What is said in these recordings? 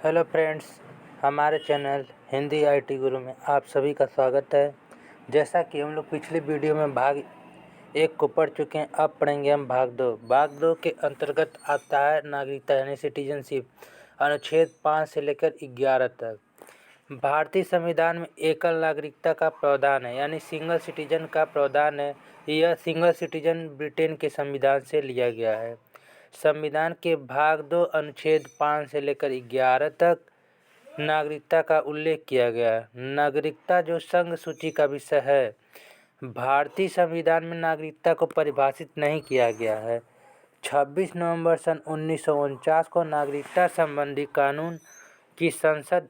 Hello friends, हमारे channel Hindi IT गुरु में आप सभी का स्वागत है। जैसा कि हम लोग पिछली वीडियो में भाग 1 को पढ़ चुके हैं, अब पढ़ेंगे हम भाग 2। भाग 2 के अंतर्गत आता है नागरिकता यानी सिटीजनशिप, अनुच्छेद 5 से लेकर 11 तक। भारतीय संविधान में एकल नागरिकता का प्रावधान है यानी सिंगल सिटीजन का प्रावधान है। यह सिंगल सिटीजन ब्रिटेन के संविधान से लिया गया है। संविधान के भाग 2 अनुच्छेद 5 से लेकर 11 तक नागरिकता का उल्लेख किया गया है। नागरिकता जो संघ सूची का विषय है, भारतीय संविधान में नागरिकता को परिभाषित नहीं किया गया है। 26 नवंबर सन 1949 को नागरिकता संबंधी कानून की संसद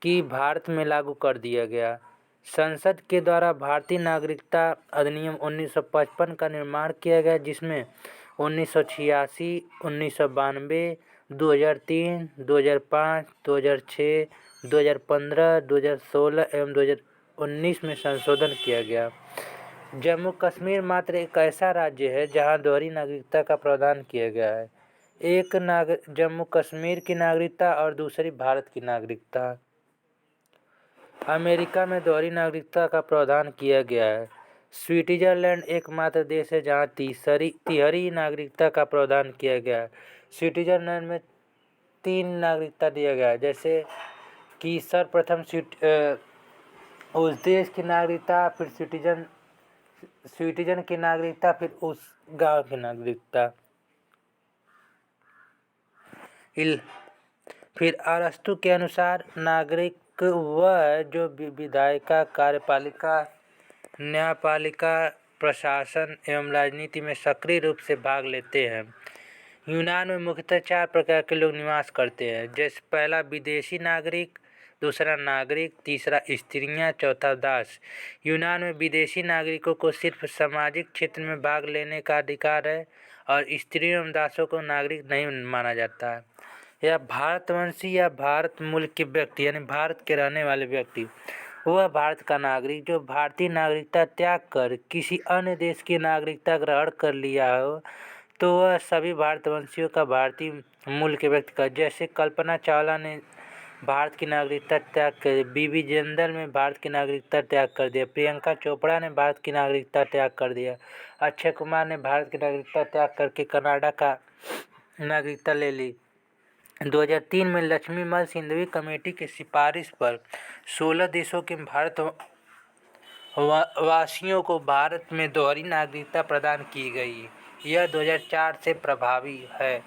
की भारत में लागू कर दिया गया। संसद के द्वारा भारतीय नागरिकता अधिनियम 1955 का निर्माण किया गया, जिसमें 1986, 1992, 2003, 2005, 2006, 2015, 2016 एवं 2019 में संशोधन किया गया। जम्मू कश्मीर मात्र एक ऐसा राज्य है जहां दोहरी नागरिकता का प्रावधान किया गया है। एक जम्मू कश्मीर की नागरिकता और दूसरी भारत की नागरिकता। अमेरिका में दोहरी नागरिकता का प्रावधान किया गया है। स्विट्जरलैंड एकमात्र देश है जहां तिहरी नागरिकता का प्रावधान किया गया है। स्विट्जरलैंड में 3 नागरिकता दिया गया है, जैसे कि सर्वप्रथम उस देश की नागरिकता, फिर सिटीजन की नागरिकता, फिर उस गांव की नागरिकता। फिर अरस्तु के अनुसार नागरिक वह है जो विधायिका, कार्यपालिका, न्यायपालिका, प्रशासन एवं राजनीति में सक्रिय रूप से भाग लेते हैं। यूनान में मुख्यतः 4 प्रकार के लोग निवास करते हैं, जैसे पहला विदेशी नागरिक, दूसरा नागरिक, तीसरा स्त्रियां, चौथा दास। यूनान में विदेशी नागरिकों को सिर्फ सामाजिक क्षेत्र में भाग लेने का अधिकार है और स्त्रियों एवं दासों को नागरिक नहीं माना जाता है। या भारतवंशी या भारत मूल के व्यक्ति यानी भारत के रहने वाले व्यक्ति, वह भारत का नागरिक जो भारतीय नागरिकता त्याग कर किसी अन्य देश की नागरिकता ग्रहण कर लिया हो, तो वह सभी भारतवंशियों का भारतीय मूल के व्यक्ति का। जैसे कल्पना चावला ने भारत की नागरिकता त्याग कर, बीबी जिंदल ने भारत की नागरिकता त्याग कर दिया, प्रियंका चोपड़ा ने भारत की नागरिकता त्याग कर दिया, अक्षय कुमार ने भारत की नागरिकता त्याग करके कनाडा का नागरिकता ले ली। 2003 में लक्ष्मीमल सिंघवी कमेटी की सिफारिश पर 16 देशों के भारत वासियों को भारत में दोहरी नागरिकता प्रदान की गई। यह 2004 से प्रभावी है।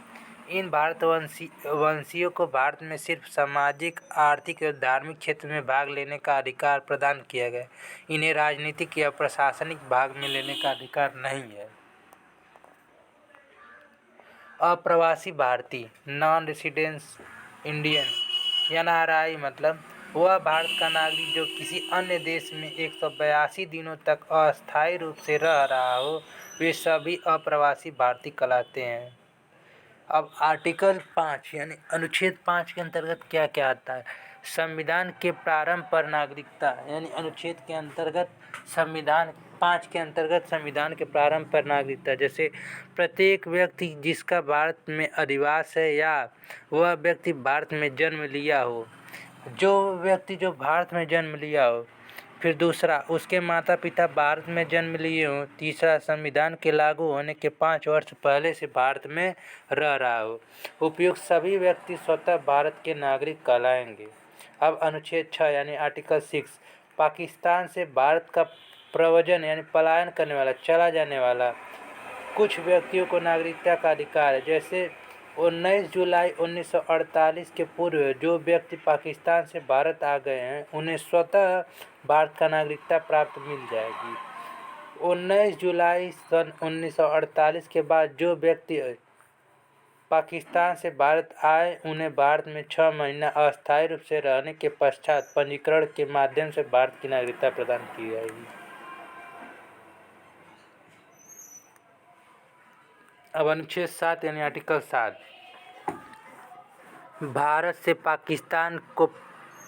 इन भारतवंशियों को भारत में सिर्फ सामाजिक, आर्थिक और धार्मिक क्षेत्र में भाग लेने का अधिकार प्रदान किया गया। इन्हें राजनीतिक या प्रशासनिक भाग में लेने का अधिकार नहीं है। अप्रवासी भारतीय, नॉन रेसिडेंस इंडियन, एनआरआई मतलब वह भारत का नागरिक जो किसी अन्य देश में 182 दिनों तक अस्थायी रूप से रह रहा हो, वे सभी अप्रवासी भारतीय कहलाते हैं। अब आर्टिकल 5 यानी अनुच्छेद 5 के अंतर्गत क्या क्या आता है। संविधान के प्रारंभ पर नागरिकता यानी अनुच्छेद के अंतर्गत संविधान 5 के अंतर्गत संविधान के प्रारंभ पर नागरिकता, जैसे प्रत्येक व्यक्ति जिसका भारत में अधिवास है या वह व्यक्ति भारत में जन्म लिया हो, जो भारत में जन्म लिया हो। फिर दूसरा, उसके माता पिता भारत में जन्म लिए हों। तीसरा, संविधान के लागू होने के 5 वर्ष पहले से भारत में रह रहा हो। उपयुक्त सभी व्यक्ति स्वतः भारत के नागरिक कहलाएंगे। अब अनुच्छेद 6 यानी आर्टिकल 6, पाकिस्तान से भारत का प्रव्रजन यानी पलायन करने वाला, चला जाने वाला कुछ व्यक्तियों को नागरिकता का अधिकार है। जैसे 19 जुलाई 1948 के पूर्व जो व्यक्ति पाकिस्तान से भारत आ गए हैं, उन्हें स्वतः भारत का नागरिकता प्राप्त मिल जाएगी। 19 जुलाई सन 1948 के बाद जो व्यक्ति पाकिस्तान से भारत आए, उन्हें भारत में 6 महीना अस्थायी रूप से रहने के पश्चात पंजीकरण के माध्यम से भारत की नागरिकता प्रदान की जाएगी। अब अनुच्छेद 7 यानी आर्टिकल 7, भारत से पाकिस्तान को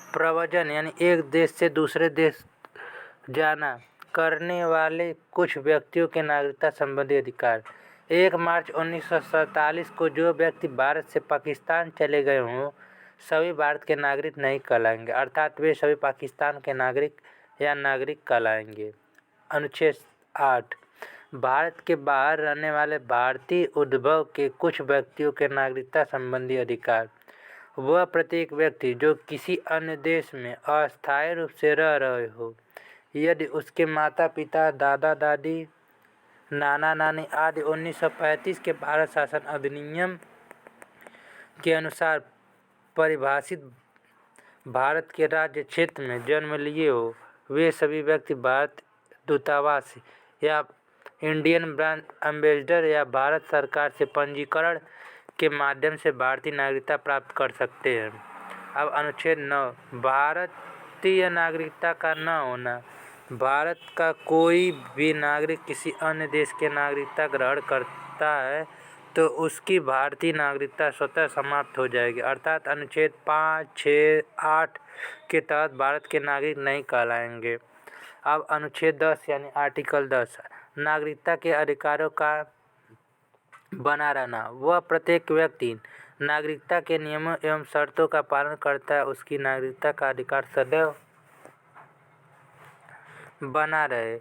प्रव्रजन यानी एक देश से दूसरे देश जाना करने वाले कुछ व्यक्तियों के नागरिकता संबंधी अधिकार। 1 मार्च 1947 को जो व्यक्ति भारत से पाकिस्तान चले गए हों, सभी भारत के नागरिक नहीं कहलाएंगे, अर्थात वे सभी पाकिस्तान के नागरिक या नागरिक कहलाएंगे। अनुच्छेद 8 भारत के बाहर रहने वाले भारतीय उद्भव के कुछ व्यक्तियों के नागरिकता संबंधी अधिकार। वह प्रत्येक व्यक्ति जो किसी अन्य देश में अस्थायी रूप से रह रहे हो, यदि उसके माता पिता, दादा दादी, नाना नानी आदि 1935 के भारत शासन अधिनियम के अनुसार परिभाषित भारत के राज्य क्षेत्र में जन्म लिए हो, वे सभी व्यक्ति भारत दूतावास या इंडियन ब्रांच एम्बेसडर या भारत सरकार से पंजीकरण के माध्यम से भारतीय नागरिकता प्राप्त कर सकते हैं। अब अनुच्छेद 9 भारतीय नागरिकता का न होना। भारत का कोई भी नागरिक किसी अन्य देश के नागरिकता ग्रहण करता है तो उसकी भारतीय नागरिकता स्वतः समाप्त हो जाएगी, अर्थात अनुच्छेद 5, 6, 8 के तहत भारत के नागरिक नहीं कहलाएंगे। अब अनुच्छेद 10 यानी आर्टिकल 10 नागरिकता के अधिकारों का बना रहना। वह प्रत्येक व्यक्ति नागरिकता के नियमों एवं शर्तों का पालन करता है, उसकी नागरिकता का अधिकार सदैव बना रहे,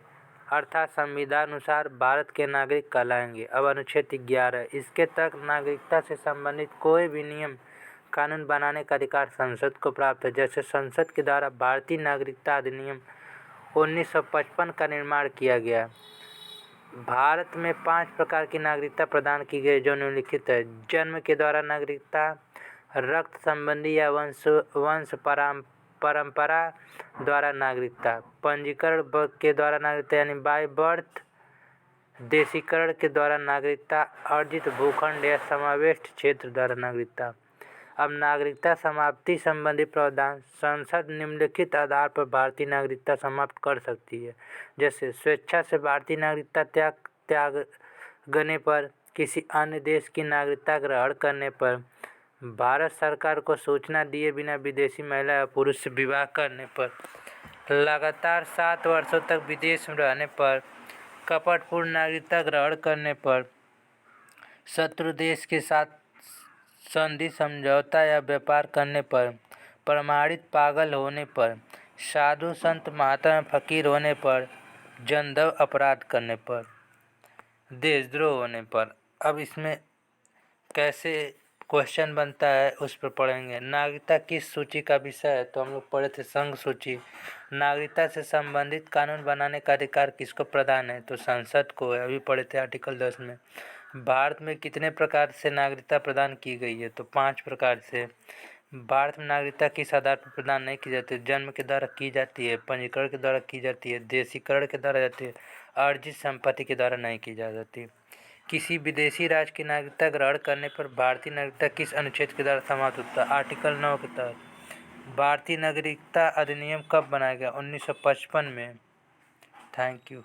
अर्थात संविधान अनुसार भारत के नागरिक कहलाएंगे। अब अनुच्छेद 11 इसके तहत नागरिकता से संबंधित कोई भी नियम कानून बनाने का अधिकार संसद को प्राप्त है। जैसे संसद के द्वारा भारतीय नागरिकता अधिनियम 1955 का निर्माण किया गया। भारत में 5 प्रकार की नागरिकता प्रदान की गई जो निम्नलिखित है। जन्म के द्वारा नागरिकता, रक्त संबंधी या वंश परंपरा द्वारा नागरिकता, पंजीकरण के द्वारा नागरिकता यानी बाय बर्थ, देशीकरण के द्वारा नागरिकता, अर्जित भूखंड या समाविष्ट क्षेत्र द्वारा नागरिकता। अब नागरिकता समाप्ति संबंधी प्रावधान। संसद निम्नलिखित आधार पर भारतीय नागरिकता समाप्त कर सकती है, जैसे स्वेच्छा से भारतीय नागरिकता त्यागने पर, किसी अन्य देश की नागरिकता ग्रहण करने पर, भारत सरकार को सूचना दिए बिना विदेशी महिला या पुरुष से विवाह करने पर, लगातार 7 वर्षों तक विदेश में रहने पर, कपटपूर्ण नागरिकता ग्रहण करने पर, शत्रु देश के साथ संधि समझौता या व्यापार करने पर, प्रमाणित पागल होने पर, साधु संत महात्मा फकीर होने पर, जनद्रोह अपराध करने पर, देशद्रोह होने पर। अब इसमें कैसे क्वेश्चन बनता है उस पर पढ़ेंगे। नागरिकता किस सूची का विषय है, तो हम लोग पढ़े थे संघ सूची। नागरिकता से संबंधित कानून बनाने का अधिकार किसको प्रदान है, तो संसद को है, अभी पढ़े थे आर्टिकल 10 में। भारत में कितने प्रकार से नागरिकता प्रदान की गई है, तो 5 प्रकार से। भारत में नागरिकता किस आधार पर प्रदान नहीं की जाती है, जन्म के द्वारा की जाती है, पंजीकरण के द्वारा की जाती है, देशीकरण के द्वारा जाती है, अर्जित संपत्ति के द्वारा नहीं की जा सकती। किसी विदेशी राज्य की नागरिकता ग्रहण करने पर भारतीय नागरिकता किस अनुच्छेद के द्वारा समाप्त होता है, आर्टिकल 9 के तहत। भारतीय नागरिकता अधिनियम कब बनाया गया, 1955 में। Thank you.